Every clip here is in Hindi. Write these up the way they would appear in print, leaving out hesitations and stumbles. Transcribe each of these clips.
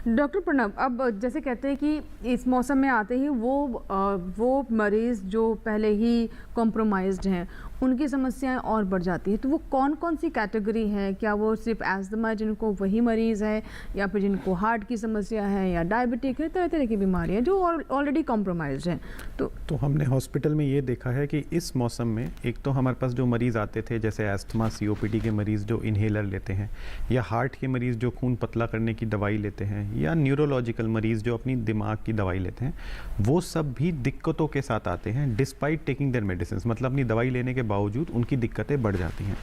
डॉक्टर प्रणव, अब जैसे कहते हैं कि इस मौसम में आते ही वो मरीज़ जो पहले ही कॉम्प्रोमाइज्ड हैं उनकी समस्याएं और बढ़ जाती है, तो वो कौन कौन सी कैटेगरी है? क्या वो सिर्फ एस्थमा जिनको वही मरीज़ है, या फिर जिनको हार्ट की समस्या है, या डायबिटिक है, तरह तरह की बीमारियां जो ऑलरेडी कॉम्प्रोमाइज्ड हैं? तो हमने हॉस्पिटल में ये देखा है कि इस मौसम में एक तो हमारे पास जो मरीज़ आते थे जैसे एस्थमा COPD के मरीज़ जो इन्हेलर लेते हैं, या हार्ट के मरीज़ जो खून पतला करने की दवाई लेते हैं, या न्यूरोलॉजिकल मरीज़ जो अपनी दिमाग की दवाई लेते हैं, वो सब भी दिक्कतों के साथ आते हैं डिस्पाइट टेकिंग देयर मेडिसिन। मतलब अपनी दवाई लेने के बावजूद उनकी दिक्कतें बढ़ जाती हैं।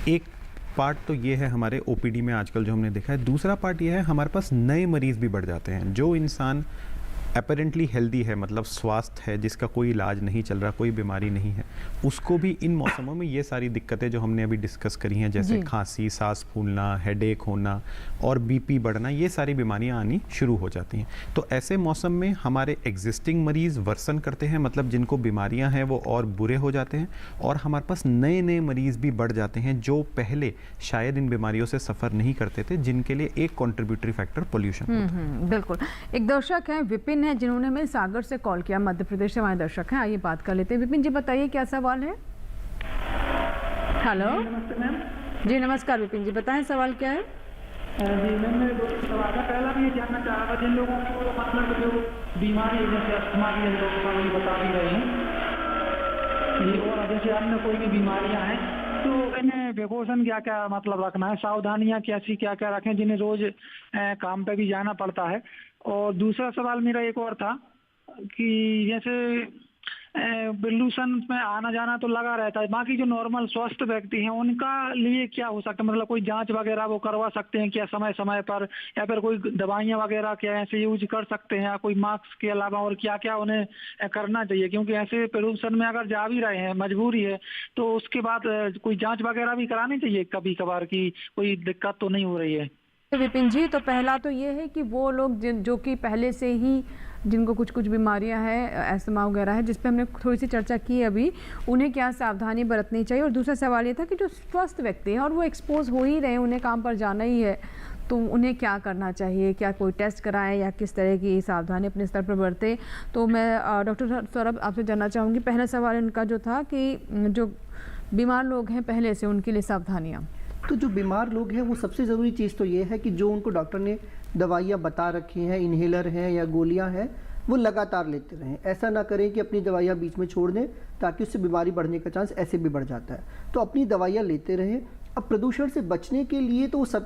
एक पार्ट तो ये है हमारे OPD में आजकल जो हमने देखा है। दूसरा पार्ट ये है हमारे पास नए मरीज़ भी बढ़ जाते हैं। जो इंसान अपेरेंटली हेल्दी है, मतलब स्वास्थ्य है, जिसका कोई इलाज नहीं चल रहा, कोई बीमारी नहीं है, उसको भी इन मौसमों में ये सारी दिक्कतें जो हमने अभी डिस्कस करी हैं, जैसे खांसी, सांस फूलना, हेडेक होना और BP बढ़ना, ये सारी बीमारियां आनी शुरू हो जाती हैं। तो ऐसे मौसम में हमारे एग्जिस्टिंग मरीज़ वर्सन करते हैं, मतलब जिनको बीमारियां हैं वो और बुरे हो जाते हैं, और हमारे पास नए नए मरीज़ भी बढ़ जाते हैं जो पहले शायद इन बीमारियों से सफ़र नहीं करते थे, जिनके लिए एक कॉन्ट्रीब्यूटरी फैक्टर पोल्यूशन होता है। बिल्कुल। एक दर्शक हैं विपिन है, जिन्होंने हमें सागर से कॉल किया, मध्य प्रदेश से हमारे दर्शक हैं। आइए बात कर लेते हैं। विपिन जी बताइए क्या सवाल है? हेलो। नमस्ते मैम। जी नमस्कार विपिन जी, बताएं सवाल क्या है? जी मैम, मेरे दो सवाल है। पहला भी ये जानना चाह रहा था, जिन लोगों को मतलब जो बीमारी है जैसे अस्थमा की लोग बता भी रहे हैं ये, और जैसे अन्य कोई भी बीमारियां हैं, तो इन्हें प्रिकॉशन क्या क्या मतलब रखना है, सावधानियां कैसी क्या क्या रखें जिन्हें रोज काम पे भी जाना पड़ता है। और दूसरा सवाल मेरा एक और था कि जैसे पोल्यूशन में आना जाना तो लगा रहता है, बाकी जो नॉर्मल स्वस्थ व्यक्ति हैं उनका लिए क्या हो सकता है? मतलब कोई जांच वगैरह वो करवा सकते हैं क्या समय समय पर, या फिर कोई दवाइयां वगैरह क्या ऐसे यूज कर सकते हैं, या कोई मास्क के अलावा और क्या क्या उन्हें करना चाहिए? क्योंकि ऐसे पोल्यूशन में अगर जा भी रहे हैं, मजबूरी है, तो उसके बाद कोई जांच वगैरह भी करानी चाहिए कभी कभार की कोई दिक्कत तो नहीं हो रही है। विपिन जी, तो पहला तो ये है कि वो लोग जो कि पहले से ही जिनको कुछ कुछ बीमारियां हैं, एस्थमा वगैरह है, जिस पे हमने थोड़ी सी चर्चा की अभी, उन्हें क्या सावधानी बरतनी चाहिए? और दूसरा सवाल ये था कि जो स्वस्थ व्यक्ति हैं और वो एक्सपोज हो ही रहे हैं, उन्हें काम पर जाना ही है, तो उन्हें क्या करना चाहिए? क्या कोई टेस्ट कराएं या किस तरह की सावधानी अपने स्तर पर बरतें? तो मैं डॉक्टर सौरभ आपसे जानना चाहूँगी। पहला सवाल उनका जो था कि जो बीमार लोग हैं पहले से, उनके लिए सावधानियाँ। तो जो बीमार लोग हैं वो सबसे ज़रूरी चीज़ तो ये है कि जो उनको डॉक्टर ने दवाइयाँ बता रखी हैं, इन्हेलर हैं या गोलियाँ हैं, वो लगातार लेते रहें। ऐसा ना करें कि अपनी दवाइयाँ बीच में छोड़ दें, ताकि उससे बीमारी बढ़ने का चांस ऐसे भी बढ़ जाता है। तो अपनी दवाइयाँ लेते रहें। अब प्रदूषण से बचने के लिए तो वो सब